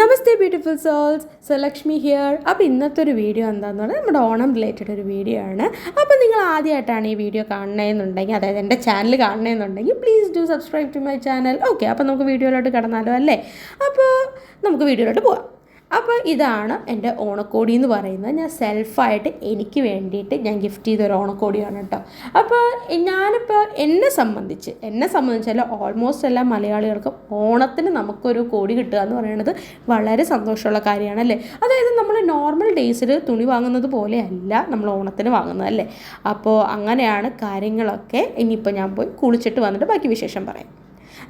Namaste beautiful souls. So Lakshmi here. അപ്പോൾ ഇന്നത്തെ ഒരു വീഡിയോ എന്താണെന്ന് പറഞ്ഞാൽ നമ്മുടെ ഓണം റിലേറ്റഡ് ഒരു വീഡിയോ ആണ്. അപ്പോൾ നിങ്ങൾ ആദ്യമായിട്ടാണ് ഈ വീഡിയോ കാണണമെന്നുണ്ടെങ്കിൽ, അതായത് എൻ്റെ ചാനൽ കാണണമെന്നുണ്ടെങ്കിൽ please do subscribe to my channel. Okay, അപ്പോൾ നമുക്ക് വീഡിയോയിലോട്ട് കടന്നാലോ അല്ലേ? അപ്പോൾ നമുക്ക് വീഡിയോയിലോട്ട് പോവാം. അപ്പോൾ ഇതാണ് എൻ്റെ ഓണക്കോടി എന്ന് പറയുന്നത്. ഞാൻ സെൽഫായിട്ട് എനിക്ക് വേണ്ടിയിട്ട് ഞാൻ ഗിഫ്റ്റ് ചെയ്തൊരു ഓണക്കോടിയാണ് കേട്ടോ. അപ്പോൾ ഞാനിപ്പോൾ എന്നെ സംബന്ധിച്ചല്ല ഓൾമോസ്റ്റ് എല്ലാ മലയാളികൾക്കും ഓണത്തിന് നമുക്കൊരു കോടി കിട്ടുക എന്ന് പറയുന്നത് വളരെ സന്തോഷമുള്ള കാര്യമാണ് അല്ലേ. അതായത് നമ്മൾ നോർമൽ ഡേയ്സിൽ തുണി വാങ്ങുന്നത് പോലെയല്ല നമ്മൾ ഓണത്തിന് വാങ്ങുന്നത് അല്ലേ. അപ്പോൾ അങ്ങനെയാണ് കാര്യങ്ങളൊക്കെ. ഇനിയിപ്പോൾ ഞാൻ പോയി കുളിച്ചിട്ട് വന്നിട്ട് ബാക്കി വിശേഷം പറയാം.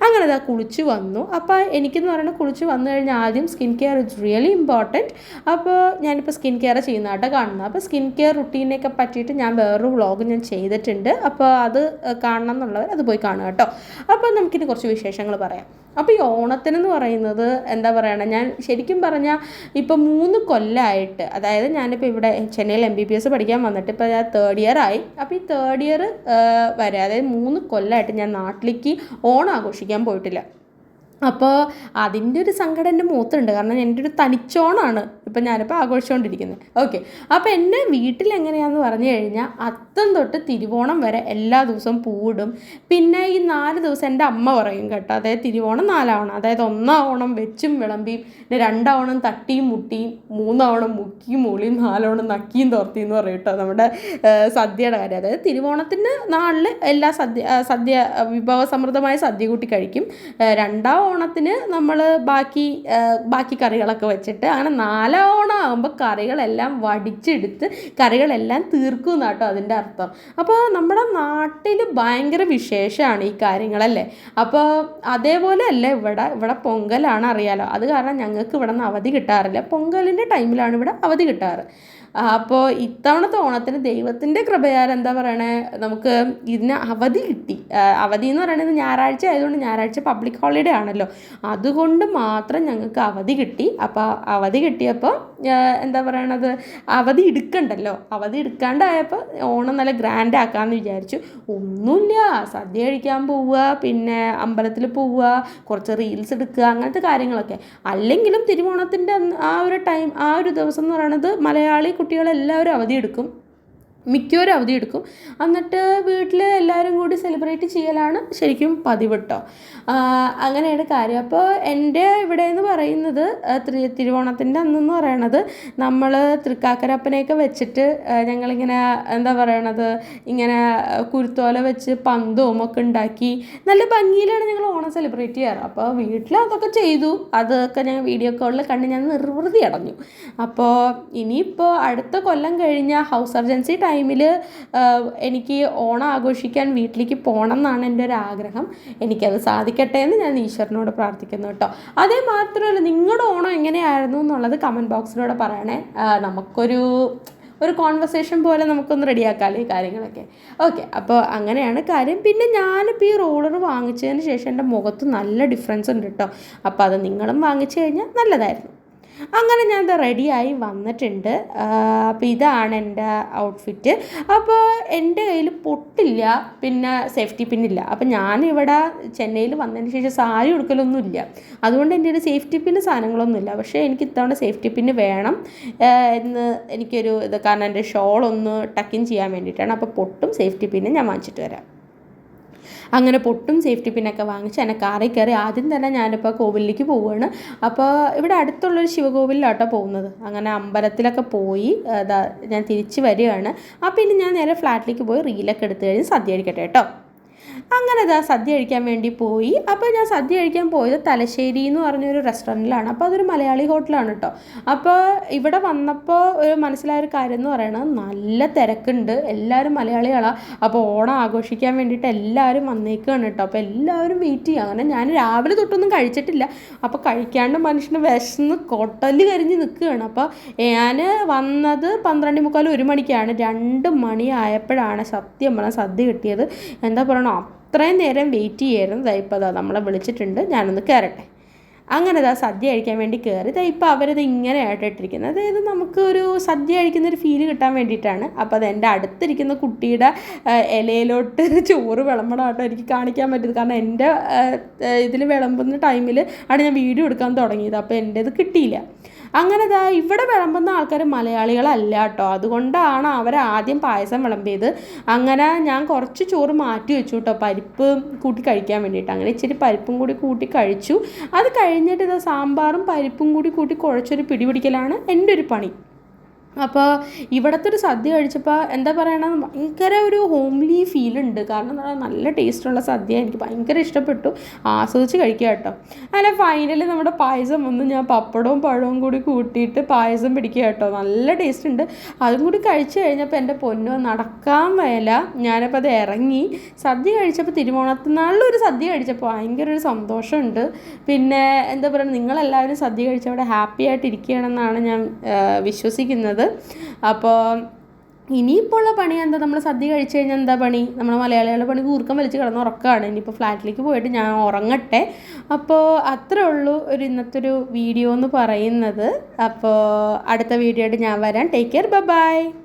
അങ്ങനെ അതാ കുളിച്ച് വന്നു. അപ്പോൾ എനിക്കെന്ന് പറയുന്നത് കുളിച്ച് വന്നു കഴിഞ്ഞാൽ ആദ്യം skin care is really important. അപ്പോൾ ഞാനിപ്പോൾ സ്കിൻ കെയർ ചെയ്യുന്നതായിട്ട് കാണുന്നത്. അപ്പോൾ സ്കിൻ കെയർ റുട്ടീനൊക്കെ പറ്റിയിട്ട് ഞാൻ വേറൊരു വ്ളോഗ് ഞാൻ ചെയ്തിട്ടുണ്ട്. അപ്പോൾ അത് കാണണം എന്നുള്ളവർ അത് പോയി കാണുക കേട്ടോ. അപ്പോൾ നമുക്കിനി കുറച്ച് വിശേഷങ്ങൾ പറയാം. അപ്പോൾ ഈ ഓണത്തിനെന്ന് പറയുന്നത് എന്താ പറയുക, ഞാൻ ശരിക്കും പറഞ്ഞാൽ ഇപ്പോൾ 3 കൊല്ലമായിട്ട്, അതായത് ഞാനിപ്പോൾ ഇവിടെ ചെന്നൈയിൽ MBBS പഠിക്കാൻ വന്നിട്ട് ഇപ്പോൾ ഞാൻ 3rd ഇയർ ആയി. അപ്പോൾ ഈ 3rd ഇയർ വരെ, അതായത് 3 കൊല്ലമായിട്ട് ഞാൻ നാട്ടിലേക്ക് ഓണം ആഘോഷിക്കാൻ പോയിട്ടില്ല. അപ്പോൾ അതിൻ്റെ ഒരു സങ്കടം എൻ്റെ മുഖത്തുണ്ട്. കാരണം എൻ്റെ ഒരു തനിച്ചോണാണ് ഇപ്പം ഞാനിപ്പോൾ ആഘോഷിച്ചുകൊണ്ടിരിക്കുന്നത്. ഓക്കെ, അപ്പോൾ എൻ്റെ വീട്ടിലെങ്ങനെയാണെന്ന് പറഞ്ഞു കഴിഞ്ഞാൽ അത്തം തൊട്ട് തിരുവോണം വരെ എല്ലാ ദിവസവും പൂവിടും. പിന്നെ ഈ 4 ദിവസം എൻ്റെ അമ്മ പറയും കേട്ടോ, അതായത് തിരുവോണം 4 ഓണം, അതായത് 1 ഓണം വെച്ചും വിളമ്പിയും, പിന്നെ 2 ഓണം തട്ടിയും മുട്ടിയും, 3 ഓണം മുക്കിയും മൂളിയും, 4 ഓണം നക്കിയും തോർത്തിയും എന്ന് പറയും കേട്ടോ നമ്മുടെ സദ്യയുടെ കാര്യം. അതായത് തിരുവോണത്തിൻ്റെ നാളിൽ എല്ലാ സദ്യ വിഭവസമൃദ്ധമായ സദ്യ കൂട്ടി കഴിക്കും. 2 ഓണത്തിന് നമ്മൾ ബാക്കി കറികളൊക്കെ വെച്ചിട്ട്, അങ്ങനെ 4 ഓണം ആകുമ്പോൾ കറികളെല്ലാം വടിച്ചെടുത്ത് കറികളെല്ലാം തീർക്കും എന്നാട്ടോ അതിൻ്റെ അർത്ഥം. അപ്പോൾ നമ്മുടെ നാട്ടിൽ ഭയങ്കര വിശേഷമാണ് ഈ കാര്യങ്ങളല്ലേ. അപ്പോൾ അതേപോലെ അല്ല ഇവിടെ പൊങ്കലാണ്, അറിയാലോ. അത് കാരണം ഞങ്ങൾക്ക് ഇവിടെ നിന്ന് അവധി കിട്ടാറില്ല. പൊങ്കലിൻ്റെ ടൈമിലാണ് ഇവിടെ അവധി കിട്ടാറ്. അപ്പോൾ ഇത്തവണത്തെ ഓണത്തിന് ദൈവത്തിൻ്റെ കൃപയാൽ എന്താ പറയണേ, നമുക്ക് ഇതിന് അവധി കിട്ടി. അവധി എന്ന് പറയുന്നത് ഞായറാഴ്ച ആയതുകൊണ്ട്, ഞായറാഴ്ച പബ്ലിക് ഹോളിഡേ ആണല്ലോ, അതുകൊണ്ട് മാത്രം ഞങ്ങൾക്ക് അവധി കിട്ടി. അപ്പോൾ അവധി കിട്ടിയപ്പോൾ എന്താ പറയണത്, അവധി എടുക്കണ്ടല്ലോ. അവധി എടുക്കാണ്ടായപ്പോൾ ഓണം നല്ല ഗ്രാൻഡ് ആക്കാമെന്ന് വിചാരിച്ചു. ഒന്നുമില്ല, സദ്യ കഴിക്കാൻ പോവുക, പിന്നെ അമ്പലത്തിൽ പോവുക, കുറച്ച് റീൽസ് എടുക്കുക, അങ്ങനത്തെ കാര്യങ്ങളൊക്കെ. അല്ലെങ്കിലും തിരുവോണത്തിൻ്റെ ആ ഒരു ദിവസം എന്ന് പറയുന്നത് മലയാളി കുട്ടികളെല്ലാവരും അവധിയെടുക്കും, മിക്കവരും അവധിയെടുക്കും. എന്നിട്ട് വീട്ടിൽ എല്ലാവരും കൂടി സെലിബ്രേറ്റ് ചെയ്യലാണ് ശരിക്കും പതിവ് കേട്ടോ. അങ്ങനെയാണ് കാര്യം. അപ്പോൾ എൻ്റെ ഇവിടെ എന്ന് പറയുന്നത് തിരുവോണത്തിൻ്റെ അന്നെന്ന് പറയണത് നമ്മൾ തൃക്കാക്കരപ്പനെയൊക്കെ വെച്ചിട്ട് ഞങ്ങളിങ്ങനെ എന്താ പറയണത്, ഇങ്ങനെ കുരുത്തോല വെച്ച് പന്തവും ഒക്കെ ഉണ്ടാക്കി നല്ല ഭംഗിയിലാണ് ഞങ്ങൾ ഓണം സെലിബ്രേറ്റ് ചെയ്യാറ്. അപ്പോൾ വീട്ടിൽ അതൊക്കെ ചെയ്തു. അതൊക്കെ ഞാൻ വീഡിയോ കോളിൽ കണ്ട് ഞാൻ നിർവൃതി അടഞ്ഞു. അപ്പോൾ ഇനിയിപ്പോൾ അടുത്ത കൊല്ലം കഴിഞ്ഞ ഹൗസ് സർജൻസി ടൈമിൽ എനിക്ക് ഓണം ആഘോഷിക്കാൻ വീട്ടിലേക്ക് പോകണം എന്നാണ് എൻ്റെ ഒരു ആഗ്രഹം. എനിക്കത് സാധിക്കട്ടെ എന്ന് ഞാൻ ഈശ്വരനോട് പ്രാർത്ഥിക്കുന്നു കേട്ടോ. അതേ മാത്രമല്ല, നിങ്ങളുടെ ഓണം എങ്ങനെയായിരുന്നു എന്നുള്ളത് കമൻറ്റ് ബോക്സിലൂടെ പറയണേ. നമുക്കൊരു കോൺവെർസേഷൻ പോലെ നമുക്കൊന്ന് റെഡിയാക്കാമല്ലോ ഈ കാര്യങ്ങളൊക്കെ. ഓക്കെ, അപ്പോൾ അങ്ങനെയാണ് കാര്യം. പിന്നെ ഞാനിപ്പോൾ ഈ റോളർ വാങ്ങിച്ചതിന് ശേഷം എൻ്റെ മുഖത്ത് നല്ല ഡിഫറൻസ് ഉണ്ട് കേട്ടോ. അപ്പോൾ അത് നിങ്ങളും വാങ്ങിച്ചു കഴിഞ്ഞാൽ നല്ലതായിരുന്നു. അങ്ങനെ ഞാൻ ഇത് റെഡിയായി വന്നിട്ടുണ്ട്. അപ്പോൾ ഇതാണ് എൻ്റെ ഔട്ട്ഫിറ്റ്. അപ്പോൾ എൻ്റെ കയ്യിൽ പൊട്ടില്ല, പിന്നെ സേഫ്റ്റി പിന്നില്ല. അപ്പോൾ ഞാനിവിടെ ചെന്നൈയിൽ വന്നതിന് ശേഷം സാരി ഉടുക്കലൊന്നുമില്ല, അതുകൊണ്ട് എൻ്റെ ഒരു സേഫ്റ്റി പിന്ന് സാധനങ്ങളൊന്നുമില്ല. പക്ഷേ എനിക്ക് ഇത്തവണ സേഫ്റ്റി പിന്ന് വേണം എന്ന് എനിക്കൊരു ഇത്, കാരണം എൻ്റെ ഷോളൊന്ന് ടക്കിൻ ചെയ്യാൻ വേണ്ടിയിട്ടാണ്. അപ്പോൾ പൊട്ടും സേഫ്റ്റി പിന്നും ഞാൻ വാങ്ങിച്ചിട്ട് വരാം. അങ്ങനെ പൊട്ടും സേഫ്റ്റി പിന്നൊക്കെ വാങ്ങിച്ച് എന്നെ കാറിൽ കയറി ആദ്യം തന്നെ ഞാനിപ്പോൾ കോവിലിലേക്ക് പോവുകയാണ്. അപ്പോൾ ഇവിടെ അടുത്തുള്ളൊരു ശിവകോവിലാട്ടോ പോകുന്നത്. അങ്ങനെ അമ്പലത്തിലൊക്കെ പോയി ഞാൻ തിരിച്ച് വരികയാണ്. അപ്പോൾ ഇനി ഞാൻ നേരെ ഫ്ലാറ്റിലേക്ക് പോയി റീലൊക്കെ എടുത്ത് കഴിഞ്ഞ് സദ്യ കഴിക്കട്ടെ കേട്ടോ. അങ്ങനെ സദ്യ കഴിക്കാൻ വേണ്ടി പോയി. അപ്പോൾ ഞാൻ സദ്യ കഴിക്കാൻ പോയത് തലശ്ശേരി എന്ന് പറഞ്ഞൊരു റെസ്റ്റോറൻറ്റിലാണ്. അപ്പോൾ അതൊരു മലയാളി ഹോട്ടലാണ് കേട്ടോ. അപ്പോൾ ഇവിടെ വന്നപ്പോൾ ഒരു മനസ്സിലായൊരു കാര്യം എന്ന് പറയുന്നത്, നല്ല തിരക്കുണ്ട്, എല്ലാവരും മലയാളികളാണ്. അപ്പോൾ ഓണം ആഘോഷിക്കാൻ വേണ്ടിയിട്ട് എല്ലാവരും വന്നേക്കുകയാണ് കേട്ടോ. അപ്പോൾ എല്ലാവരും വെയിറ്റ് ചെയ്യുക. അങ്ങനെ ഞാൻ രാവിലെ തൊട്ടൊന്നും കഴിച്ചിട്ടില്ല. അപ്പോൾ കഴിക്കാണ്ട് മനുഷ്യന് വിശന്ന് കൊട്ടല് കരിഞ്ഞ് നിൽക്കുകയാണ്. അപ്പോൾ ഞാൻ വന്നത് 12:45 1 മണിക്കാണ്. 2 മണി ആയപ്പോഴാണ് സത്യം പറഞ്ഞാൽ സദ്യ കിട്ടിയത്. എന്താ പറയണോ, അത്രയും നേരം വെയിറ്റ് ചെയ്യായിരുന്നു. ഇപ്പോൾ നമ്മളെ വിളിച്ചിട്ടുണ്ട്, ഞാനൊന്ന് കയറട്ടെ. അങ്ങനെ ഇതാ സദ്യ കഴിക്കാൻ വേണ്ടി കയറി. ഇപ്പോൾ അവരിത് ഇങ്ങനെയായിട്ട് ഇട്ടിരിക്കുന്നത്, അതായത് നമുക്ക് ഒരു സദ്യ കഴിക്കുന്നൊരു ഫീല് കിട്ടാൻ വേണ്ടിയിട്ടാണ്. അപ്പോൾ അത് എൻ്റെ അടുത്തിരിക്കുന്ന കുട്ടിയുടെ ഇലയിലോട്ട് ചോറ് വിളമ്പണമായിട്ടോ എനിക്ക് കാണിക്കാൻ പറ്റുന്നത്. കാരണം എൻ്റെ ഇതിൽ വിളമ്പുന്ന ടൈമിൽ ആണ് ഞാൻ വീഡിയോ എടുക്കാൻ തുടങ്ങിയത്. അപ്പോൾ എൻ്റേത് കിട്ടിയില്ല. അങ്ങനെ ഇതാ ഇവിടെ വിളമ്പുന്ന ആൾക്കാർ മലയാളികളല്ല കേട്ടോ. അതുകൊണ്ടാണ് അവർ ആദ്യം പായസം വിളമ്പിയത്. അങ്ങനെ ഞാൻ കുറച്ച് ചോറ് മാറ്റി വെച്ചു കേട്ടോ, പരിപ്പ് കൂട്ടി കഴിക്കാൻ വേണ്ടിയിട്ട്. അങ്ങനെ ഇച്ചിരി പരിപ്പും കൂടി കൂട്ടി കഴിച്ചു. അത് കഴിഞ്ഞിട്ട് ഇത് സാമ്പാറും പരിപ്പും കൂടി കുഴച്ചൊരു പിടി പിടിക്കലാണ് എൻ്റെ ഒരു പണി. അപ്പോൾ ഇവിടുത്തെ ഒരു സദ്യ കഴിച്ചപ്പോൾ എന്താ പറയണത്, ഭയങ്കര ഒരു ഹോംലി ഫീലുണ്ട്. കാരണം നല്ല ടേസ്റ്റുള്ള സദ്യ, എനിക്ക് ഭയങ്കര ഇഷ്ടപ്പെട്ടു, ആസ്വദിച്ച് കഴിക്കുക കേട്ടോ. അങ്ങനെ ഫൈനലി നമ്മുടെ പായസം വന്ന് ഞാൻ പപ്പടവും പഴവും കൂടി കൂട്ടിയിട്ട് പായസം പിടിക്കുക കേട്ടോ. നല്ല ടേസ്റ്റ് ഉണ്ട്. അതും കൂടി കഴിച്ച് കഴിഞ്ഞപ്പോൾ എൻ്റെ പൊന്നോ നടക്കാൻ മേല. ഞാനപ്പോൾ അത് ഇറങ്ങി. സദ്യ കഴിച്ചപ്പോൾ തിരുവോണത്തിനാളിലൊരു സദ്യ കഴിച്ചപ്പോൾ ഭയങ്കര ഒരു സന്തോഷമുണ്ട്. പിന്നെ എന്താ പറയുക, നിങ്ങളെല്ലാവരും സദ്യ കഴിച്ചവിടെ ഹാപ്പി ആയിട്ടിരിക്കുകയാണെന്നാണ് ഞാൻ വിശ്വസിക്കുന്നത്. അപ്പോൾ ഇനിയിപ്പോൾ ഉള്ള പണി എന്താ, നമ്മൾ സദ്യ കഴിച്ച് കഴിഞ്ഞാൽ എന്താ പണി, നമ്മൾ മലയാളികളുടെ പണി കൂർക്കം വലിച്ച് കിടന്ന് ഉറക്കമാണ്. ഇനിയിപ്പോൾ ഫ്ലാറ്റിലേക്ക് പോയിട്ട് ഞാൻ ഉറങ്ങട്ടെ. അപ്പോൾ അത്രേ ഉള്ളൂ ഒരു ഇന്നത്തെ ഒരു വീഡിയോ എന്ന് പറയുന്നത്. അപ്പോൾ അടുത്ത വീഡിയോ ആയിട്ട് ഞാൻ വരാം. Take care, bye bye.